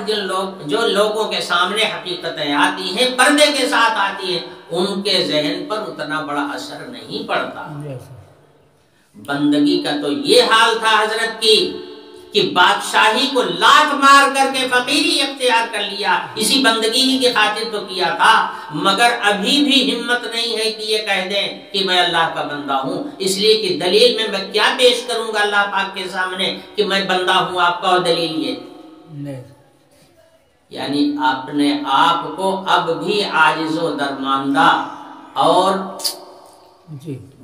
جو لوگوں کے سامنے حقیقتیں آتی ہیں، پردے کے ساتھ آتی ہیں، ان کے ذہن پر اتنا بڑا اثر نہیں پڑتا. بندگی کا تو یہ حال تھا حضرت کی کہ بادشاہی کو لات مار کر کے فقیری اختیار کر لیا، اسی بندگی ہی کی خاطر تو کیا تھا، مگر ابھی بھی ہمت نہیں ہے کہ یہ کہہ دیں کہ میں اللہ کا بندہ ہوں. اس لیے کہ دلیل میں کیا پیش کروں گا اللہ پاک کے سامنے کہ میں بندہ ہوں آپ کا، اور دلیل یہ، یعنی اپنے آپ کو اب بھی عاجز و درماندہ اور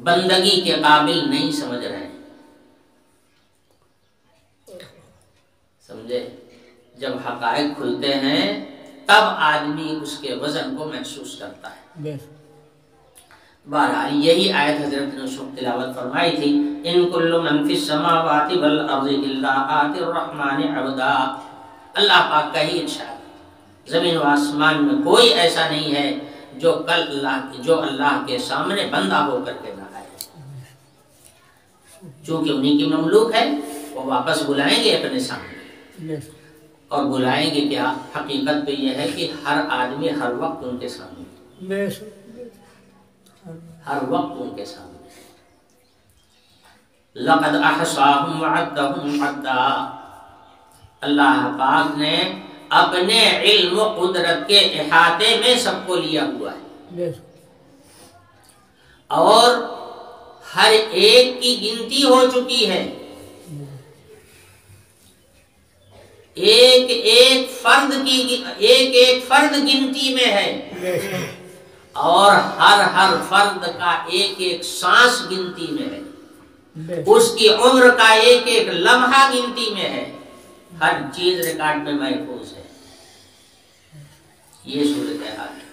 بندگی کے قابل نہیں سمجھ رہے ہیں. سمجھے؟ جب حقائق کھلتے ہیں تب آدمی اس کے وزن کو محسوس کرتا ہے. بہرحال یہی آیت حضرت نے اس وقت تلاوت فرمائی تھی، ان کل من فی السماوات والارض الا آتی الرحمن عبدا. اللہ پاک کا ہی ارشاد، زمین و آسمان میں کوئی ایسا نہیں ہے جو اللہ کے سامنے بندہ ہو کر کے نہ آئے، چونکہ انہی کی مملوک ہے، وہ واپس بلائیں گے اپنے سامنے، اور بلائیں گے کیا؟ حقیقت تو یہ ہے کہ ہر آدمی ہر وقت ان کے سامنے، ہر وقت ان کے سامنے۔ لقد احصاهم وعدهم عدا، اللہ پاک نے اپنے علم و قدرت کے احاطے میں سب کو لیا ہوا ہے، اور ہر ایک کی گنتی ہو چکی ہے، ایک ایک فرد گنتی میں ہے، اور ہر فرد کا ایک ایک سانس گنتی میں ہے، اس کی عمر کا ایک ایک لمحہ گنتی میں ہے، ہر چیز ریکارڈ میں محفوظ ہے۔ یہ صورتحال ہے۔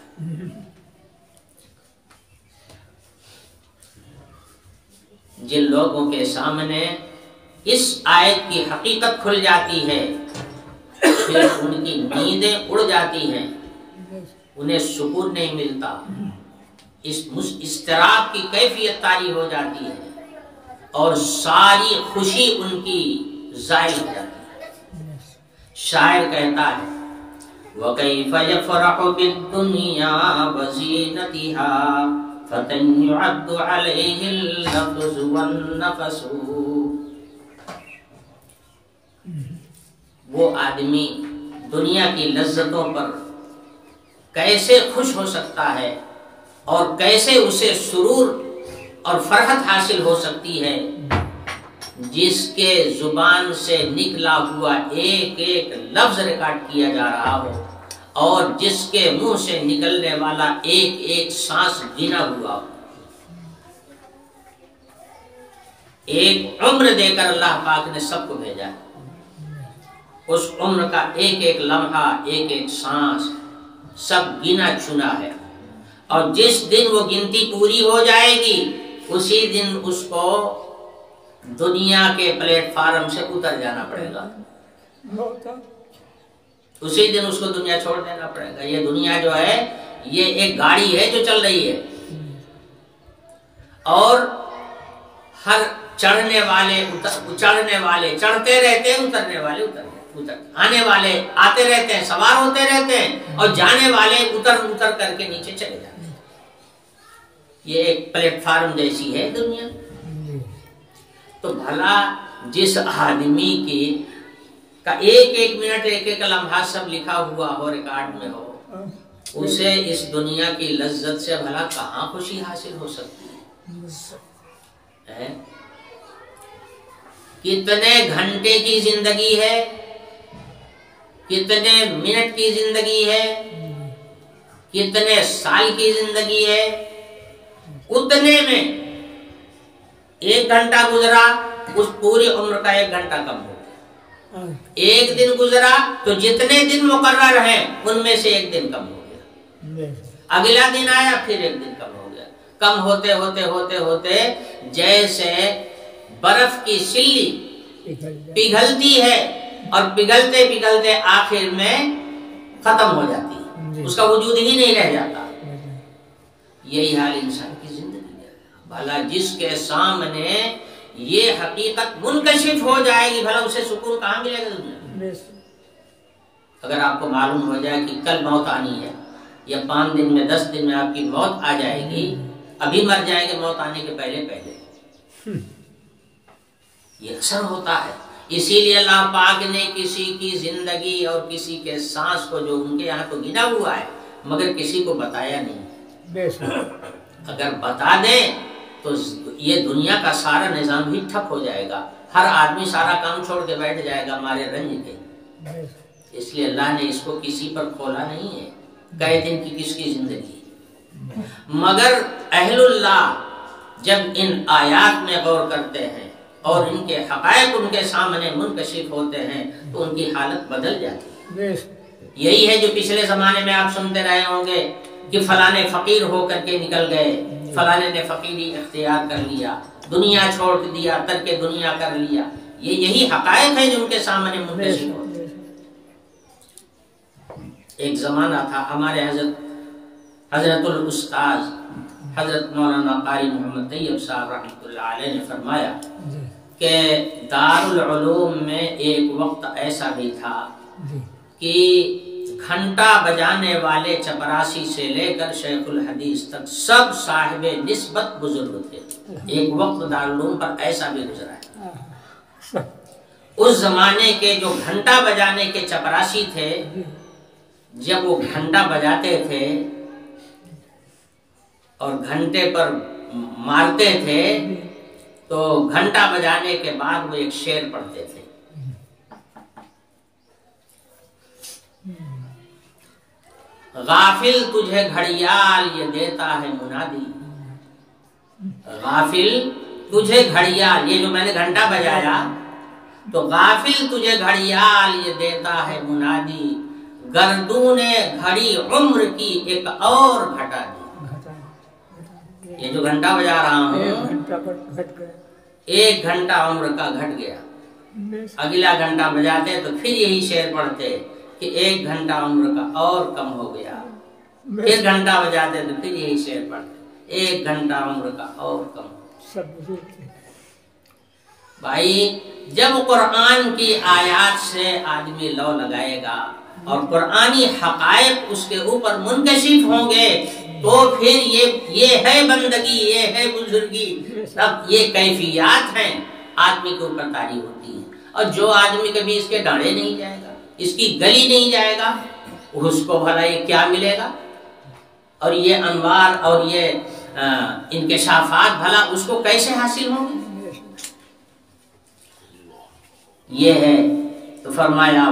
جن لوگوں کے سامنے اس آیت کی حقیقت کھل جاتی ہے، پھر ان کی نیندیں اڑ جاتی ہیں، انہیں سکون نہیں ملتا، اس اضطراب کی کیفیت طاری ہو جاتی ہے، اور ساری خوشی ان کی ضائع ہو جاتی ہے۔ شاعر کہتا ہے وَكَيْفَ يَفْرَحُ بِالدُّنْيَا وَزِينَتِهَا فَتَنْ يُعَدُّ عَلَيْهِ اللَّفْظُ وَالنَّفَسُ۔ وہ آدمی دنیا کی لذتوں پر کیسے خوش ہو سکتا ہے، اور کیسے اسے سرور اور فرحت حاصل ہو سکتی ہے، جس کے زبان سے نکلا ہوا ایک ایک لفظ ریکارڈ کیا جا رہا ہو، اور جس کے منہ سے نکلنے والا ایک ایک سانس گنا ہوا ہو۔ ایک عمر دے کر اللہ پاک نے سب کو بھیجا ہے، اس عمر کا ایک ایک لمحہ، ایک ایک سانس سب گنا چنا ہے، اور جس دن وہ گنتی پوری ہو جائے گی، اسی دن اس کو دنیا کے پلیٹ فارم سے اتر جانا پڑے گا، اسی دن اس کو دنیا چھوڑ دینا پڑے گا۔ یہ دنیا جو ہے یہ ایک گاڑی ہے جو چل رہی ہے، اور ہر چڑھنے والے چڑھتے رہتے ہیں، اترنے والے آنے والے آتے رہتے ہیں، سوار ہوتے رہتے ہیں، اور جانے والے اتر کر کے نیچے چلے جاتے ہیں۔ یہ ایک پلیٹ فارم جیسی ہے دنیا۔ تو بھلا جس آدمی کی کا ایک ایک منٹ، ایک ایک لمحہ سب لکھا ہوا ہو، ریکارڈ میں ہو، اسے اس دنیا کی لذت سے بھلا کہاں خوشی حاصل ہو سکتی ہے؟ کتنے گھنٹے کی زندگی ہے، کتنے منٹ کی زندگی ہے، کتنے سال کی زندگی ہے، اتنے میں ایک گھنٹہ گزرا، اس پوری عمر کا ایک گھنٹہ کم ہو گیا۔ ایک دن گزرا تو جتنے دن مقرر ہیں ان میں سے ایک دن کم ہو گیا، اگلا دن آیا پھر ایک دن کم ہو گیا، کم ہوتے ہوتے ہوتے ہوتے جیسے برف کی سلی پگھلتی ہے، اور پگھلتے پگھلتے آخر میں ختم ہو جاتی ہے، اس کا وجود ہی نہیں رہ جاتا۔ یہی حال انسان کی زندگی ہے۔ بھلا جس کے سامنے یہ حقیقت منکشف ہو جائے گی، بھلا اسے سکون کہاں ملے گا دنیا میں؟ اگر آپ کو معلوم ہو جائے کہ کل موت آنی ہے، یا 5 دن میں 10 دن میں آپ کی موت آ جائے گی، ابھی مر جائے گے موت آنے کے پہلے، یہ اثر ہوتا ہے۔ اسی لیے اللہ پاک نے کسی کی زندگی اور کسی کے سانس کو جو ان کے یہاں تو گنا ہوا ہے، مگر کسی کو بتایا نہیں۔ اگر بتا دیں تو یہ دنیا کا سارا نظام بھی ٹھپ ہو جائے گا، ہر آدمی سارا کام چھوڑ کے بیٹھ جائے گا مارے رنج کے۔ اس لیے اللہ نے اس کو کسی پر کھولا نہیں ہے، کئی دن کی کس کی زندگی۔ مگر اہل اللہ جب ان آیات میں غور کرتے ہیں اور ان کے حقائق ان کے سامنے منکشف ہوتے ہیں تو ان کی حالت بدل جاتی ہے۔ یہی ہے جو پچھلے زمانے میں آپ سنتے رہے ہوں گے کہ فلانے فقیر ہو کر کے نکل گئے، فلانے نے فقیری اختیار کر لیا، دنیا چھوڑ دیا، ترک دنیا کر لیا۔ یہی حقائق ہے جو ان کے سامنے منکشف ہوتے ہیں۔ ایک زمانہ تھا ہمارے حضرت الاستاذ حضرت مولانا قاری محمد طیب صاحب رحمۃ اللہ علیہ نے فرمایا کہ دارالعلوم میں ایک وقت ایسا بھی تھا کہ گھنٹا بجانے والے چپراسی سے لے کر شیخ الحدیث تک سب صاحب نسبت بزرگ تھے. ایک وقت دارالعلوم پر ایسا بھی گزرا ہے. اس زمانے کے جو گھنٹا بجانے کے چپراسی تھے جب وہ گھنٹا بجاتے تھے اور گھنٹے پر مارتے تھے تو گھنٹا بجانے کے بعد وہ ایک شعر پڑھتے تھے. غافل تجھے گھڑیال یہ دیتا ہے منادی. غافل تجھے گھڑیال، یہ جو میں نے گھنٹا بجایا تو غافل تجھے گھڑیال یہ دیتا ہے منادی. گردون گھڑی عمر کی ایک اور گھٹا دی. یہ جو گھنٹا بجا رہا ہوں ایک گھنٹا عمر کا گھٹ گیا. اگلا گھنٹا بجاتے تو پھر یہی شعر پڑھتے کہ ایک گھنٹا عمر کا اور کم ہو گیا. پھر گھنٹا بجاتے تو پھر یہی شعر پڑھتے ایک گھنٹا عمر کا اور کم. بھائی جب قرآن کی آیات سے آدمی لو لگائے گا اور قرآنی حقائق اس کے اوپر منکشف ہوں گے تو پھر یہ ہے بندگی، یہ ہے بزرگی. سب یہ کیفیات ہیں آدمی کے اوپر طاری ہوتی ہیں. اور جو آدمی کبھی اس کے ڈاڑے نہیں جائے گا، اس کی گلی نہیں جائے گا، اس کو بھلا یہ کیا ملے گا؟ اور یہ انوار اور یہ انکشافات بھلا اس کو کیسے حاصل ہوں گے؟ یہ ہے تو فرمایا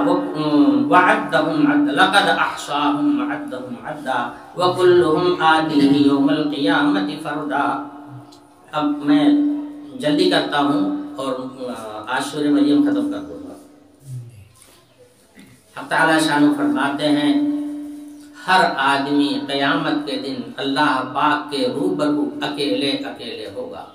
وعدهم عد لقد احصاهم وعدهم عدا وكلهم آتيه يوم القيامة فردا. اب میں جلدی کرتا ہوں اور آج سورہ مریم ختم کر دوں گا. حق تعالی شان فرماتے ہیں ہر آدمی قیامت کے دن اللہ پاک کے روبرو اکیلے اکیلے ہوگا.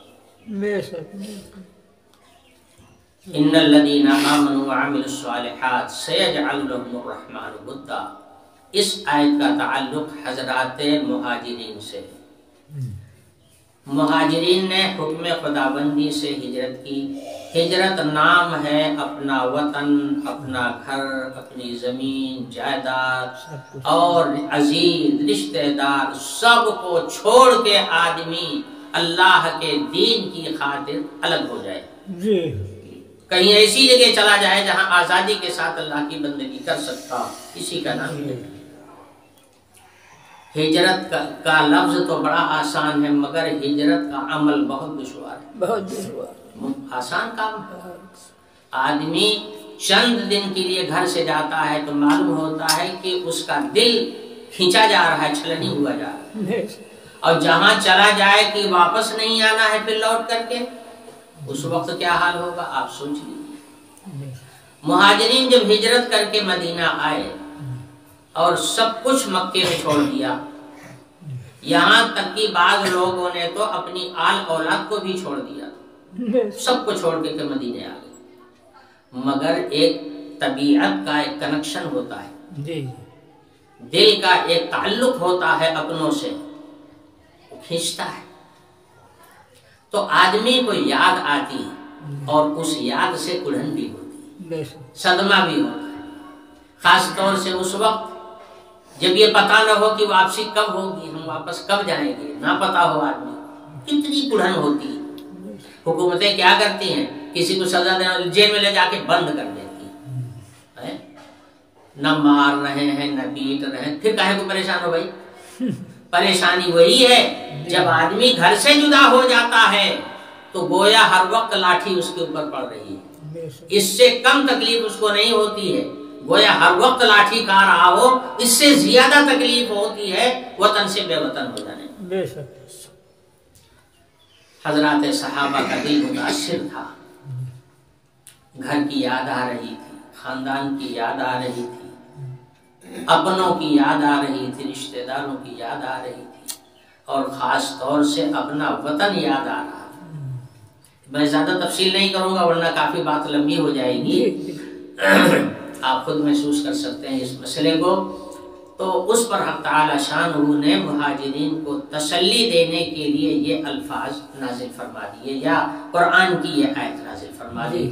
ان الذين امنوا وعملوا الصالحات سيجعل لهم الرحمن ودا. اس آیت کا تعلق حضرات مہاجرین سے. مہاجرین نے حکم خداوندی سے ہجرت کی. ہجرت نام ہے اپنا وطن، اپنا گھر، اپنی زمین جائیداد اور عزیز رشتہ دار سب کو چھوڑ کے آدمی اللہ کے دین کی خاطر الگ ہو جائے. کہیں ایسی جگہ چلا جائے جہاں آزادی کے ساتھ اللہ کی بندگی کر سکتا. اسی کا نام ہے ہجرت. کا لفظ تو بڑا آسان ہے مگر ہجرت کا عمل بہت دشوار ہے. بہت دشوار. آسان کام ہے. آدمی چند دن کے لیے گھر سے جاتا ہے تو معلوم ہوتا ہے کہ اس کا دل کھینچا جا رہا ہے، چھلنی ہوا جا رہا ہے. اور جہاں چلا جائے کہ واپس نہیں آنا ہے پھر لوٹ کر کے، اس وقت کیا حال ہوگا آپ سوچ لیجیے. مہاجرین جب ہجرت کر کے مدینہ آئے اور سب کچھ مکے میں چھوڑ دیا، یہاں تک کہ بعض لوگوں نے تو اپنی آل اولاد کو بھی چھوڑ دیا، سب کو چھوڑ کے مدینے آ گئے. مگر ایک طبیعت کا ایک کنیکشن ہوتا ہے، دل کا ایک تعلق ہوتا ہے اپنوں سے، وہ کھینچتا ہے. تو آدمی کو یاد آتی اور اس یاد سے کڑھن بھی ہوتی، صدمہ بھی ہوتا ہے. خاص طور سے اس وقت جب یہ پتہ نہ ہو کہ واپسی کب ہوگی، ہم واپس کب جائیں گے، نہ پتہ ہو آدمی، کتنی کڑھن ہوتی ہے. حکومتیں کیا کرتی ہیں، کسی کو سزا دینا جیل میں لے جا کے بند کر دیتی ہیں. نہ مار رہے ہیں نہ پیٹ رہے ہیں، پھر کاہے کو پریشان ہو بھائی؟ پریشانی وہی ہے جب آدمی گھر سے جدا ہو جاتا ہے تو گویا ہر وقت لاٹھی اس کے اوپر پڑ رہی ہے. اس سے کم تکلیف اس کو نہیں ہوتی ہے. گویا ہر وقت لاٹھی کھا رہا ہو، اس سے زیادہ تکلیف ہوتی ہے وطن سے بے وطن ہو جانے. حضرات صحابہ کا دل متاثر تھا. گھر کی یاد آ رہی تھی، خاندان کی یاد آ رہی تھی، اپنوں کی یاد آ رہی تھی، رشتہ داروں کی یاد آ رہی تھی، اور خاص طور سے اپنا وطن یاد آ رہا تھا. میں زیادہ تفصیل نہیں کروں گا ورنہ کافی بات لمبی ہو جائے گی. آپ خود محسوس کر سکتے ہیں اس مسئلے کو تو اس پر حق تعالی شانہ نے مہاجرین کو تسلی دینے کے لیے یہ الفاظ نازل فرما دیے یا قرآن کی یہ آیت نازل فرما دی،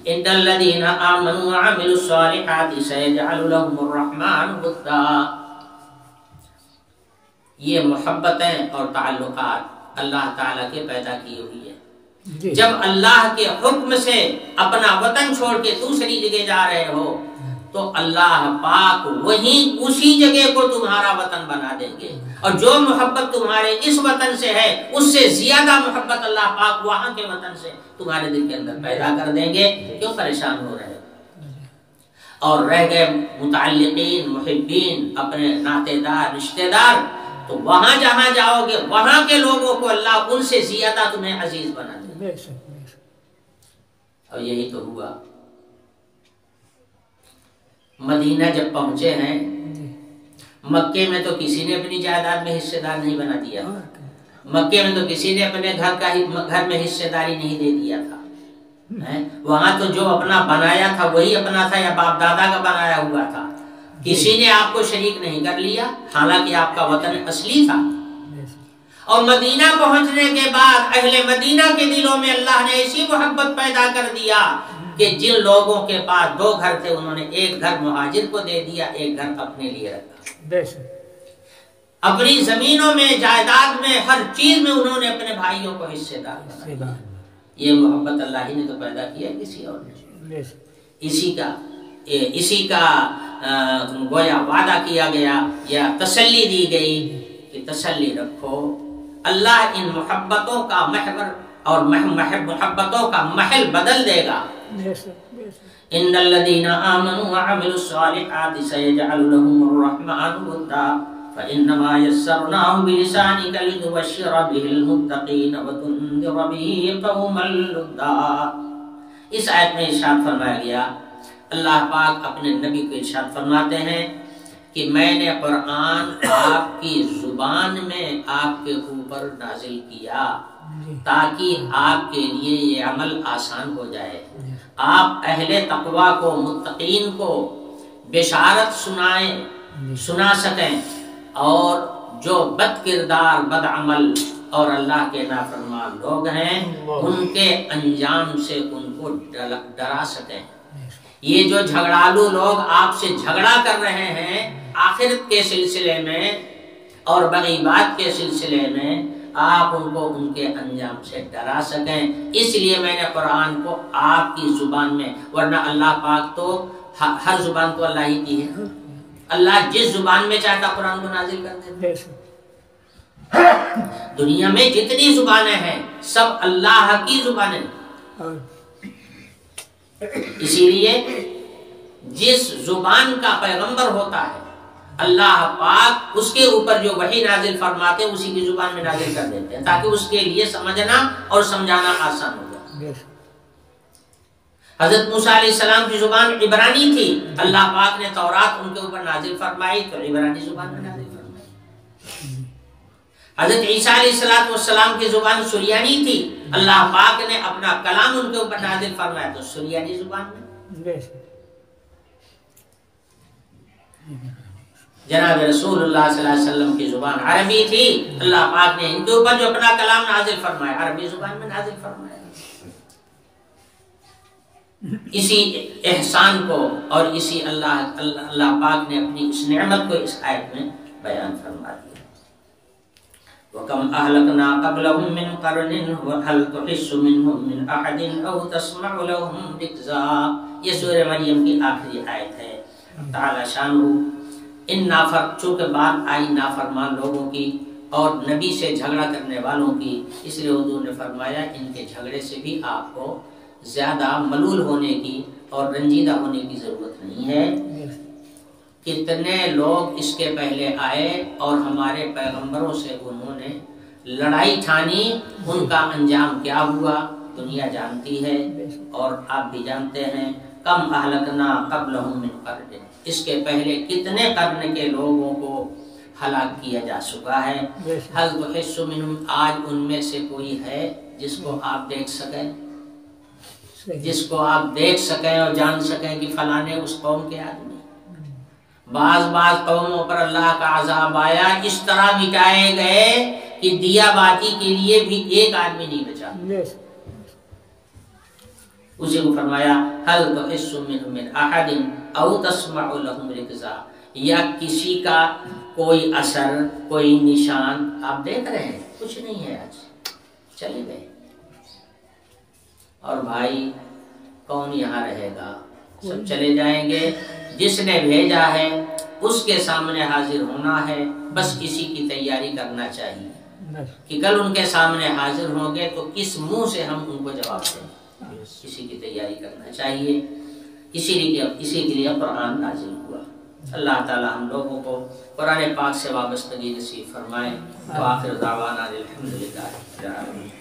ان الذین آمنوا وعملوا الصالحات سیجعل لهم الرحمن ودا۔ یہ محبتیں اور تعلقات اللہ تعالیٰ کے پیدا کی ہوئی ہے۔ جب اللہ کے حکم سے اپنا وطن چھوڑ کے دوسری جگہ جا رہے ہو تو اللہ پاک وہیں اسی جگہ کو تمہارا وطن بنا دیں گے، اور جو محبت تمہارے اس وطن سے ہے اس سے زیادہ محبت اللہ پاک وہاں کے وطن سے تمہارے دل کے اندر پیدا کر دیں گے۔ کیوں پریشان ہو رہے ہو؟ اور رہ گئے متعلقین، محبین، اپنے ناطے دار، رشتہ دار، تو وہاں جہاں جاؤ گے وہاں کے لوگوں کو اللہ ان سے زیادہ تمہیں عزیز بنا دے گا۔ اور یہی تو ہوا۔ مدینہ جب پہنچے ہیں، مکے میں تو کسی نے اپنی جائیداد میں حصے دار نہیں بنا دیا، مکے میں تو کسی نے اپنے گھر میں حصے داری نہیں دے دیا تھا۔ وہاں تو جو اپنا بنایا تھا وہی اپنا تھا یا باپ دادا کا بنایا ہوا تھا، کسی نے آپ کو شریک نہیں کر لیا، حالانکہ آپ کا وطن اصلی تھا۔ اور مدینہ پہنچنے کے بعد اہل مدینہ کے دلوں میں اللہ نے ایسی محبت پیدا کر دیا کہ جن لوگوں کے پاس 2 گھر تھے انہوں نے ایک گھر مہاجر کو دے دیا، ایک گھر اپنے لیے رکھا۔ اپنی زمینوں میں، جائیداد میں، ہر چیز میں انہوں نے اپنے بھائیوں کو حصے دار بنایا۔ یہ محبت اللہ ہی نے تو پیدا کیا، کسی اور نے۔ اسی کا گویا وعدہ کیا گیا یا تسلی دی گئی کہ تسلی رکھو، اللہ ان محبتوں کا محور اور محبتوں کا محل بدل دے گا۔ ان الذين آمنوا وعملوا الصالحات سيجعل لهم الرحمن ودا فإنما يسرناه بلسانك لتبشر به المتقين وتنذر به قوما لدا۔ اس آیت میں ارشاد فرمایا گیا، اللہ پاک اپنے نبی کو ارشاد فرماتے ہیں کہ میں نے قرآن آپ کی زبان میں آپ کے اوپر نازل کیا تاکہ آپ کے لیے یہ عمل آسان ہو جائے، آپ اہل تقوی کو، متقین کو بشارت سنا سکیں، اور جو بد کردار، بد عمل اور اللہ کے نافرمان لوگ ہیں ان کے انجام سے ان کو ڈرا سکیں۔ یہ جو جھگڑالو لوگ آپ سے جھگڑا کر رہے ہیں آخرت کے سلسلے میں اور بغیبات کے سلسلے میں، آپ ان کو ان کے انجام سے ڈرا سکیں، اس لیے میں نے قرآن کو آپ کی زبان میں، ورنہ اللہ پاک تو ہر زبان تو اللہ ہی کی ہے، اللہ جس زبان میں چاہتا قرآن کو نازل کر دیتا۔ دنیا میں جتنی زبانیں ہیں سب اللہ کی زبانیں، اسی لیے جس زبان کا پیغمبر ہوتا ہے اللہ پاک اس کے اوپر جو وحی نازل فرماتے ہیں اسی کی زبان میں نازل کر دیتے ہیں تاکہ اس کے لیے سمجھنا اور سمجھانا آسان ہو جائے۔ حضرت موسیٰ علیہ السلام کی زبان عبرانی تھی، اللہ پاک نے تورات ان کے اوپر نازل فرمائی تو عبرانی زبان میں نازل فرمائی۔ حضرت عیسیٰ علیہ السلام کی زبان سریانی تھی، اللہ پاک نے اپنا کلام ان کے اوپر نازل فرمایا تو سریانی زبان میں۔ جناب رسول اللہ صلی اللہ علیہ وسلم کی زبان عربی تھی، اللہ پاک نے ان کے اوپر جو اپنا کلام نازل فرمایا عربی زبان میں نازل فرمایا۔ اسی احسان کو اور اسی اللہ پاک نے اپنی اس نعمت کو اس آیت میں بیان فرما دیا۔ وَكَمْ أَهْلَكْنَا قَبْلَهُمْ مِنْ قَرْنٍ وَهَلْ تُحِسُّ مِنْهُمْ مِنْ أَحَدٍ أَوْ تَسْمَعُ لَهُمْ رِكْزًا۔ یہ سورہ مریم کی آخری آیت ہے۔ تعالی شانہ چونکہ بات آئی نافرمان لوگوں کی اور نبی سے جھگڑا کرنے والوں کی، اس لیے حضور نے فرمایا ان کے جھگڑے سے بھی آپ کو زیادہ ملول ہونے کی اور رنجیدہ ہونے کی ضرورت نہیں ہے۔ کتنے لوگ اس کے پہلے آئے اور ہمارے پیغمبروں سے انہوں نے لڑائی ٹھانی، ان کا انجام کیا ہوا دنیا جانتی ہے اور آپ بھی جانتے ہیں۔ کم اہلکنا قبلہم من قرن، اس کے پہلے کتنے قرن کے لوگوں کو ہلاک کیا جا چکا ہے۔ حل تحس منہم، آج ان میں سے کوئی ہے جس کو آپ دیکھ سکیں، جس کو آپ دیکھ سکیں اور جان سکیں کہ فلاں اس قوم کے آدمی، بعض قوموں پر اللہ کا عذاب آیا، اس طرح مٹائے گئے کہ دیا باتی کے لیے بھی ایک آدمی نہیں بچا۔ اسی کو فرمایا هل تحس منهم من احد او تسمع لهم رکزا، یا کسی کا کوئی اثر، کوئی نشان آپ دیکھ رہے ہیں؟ کچھ نہیں ہے، آج چلے گئے۔ اور بھائی کون یہاں رہے گا؟ سب چلے جائیں گے۔ جس نے بھیجا ہے اس کے سامنے حاضر ہونا ہے، بس اسی کی تیاری کرنا چاہیے کہ کل ان کے سامنے حاضر ہوں گے تو کس منہ سے ہم ان کو جواب دیں، اسی کی تیاری کرنا چاہیے۔ اسی کے لیے قرآن نازل ہوا۔ اللہ تعالی ہم لوگوں کو قرآن پاک سے وابستگی نصیب فرمائے۔ وآخر دعوانا الحمدللہ رب العالمین۔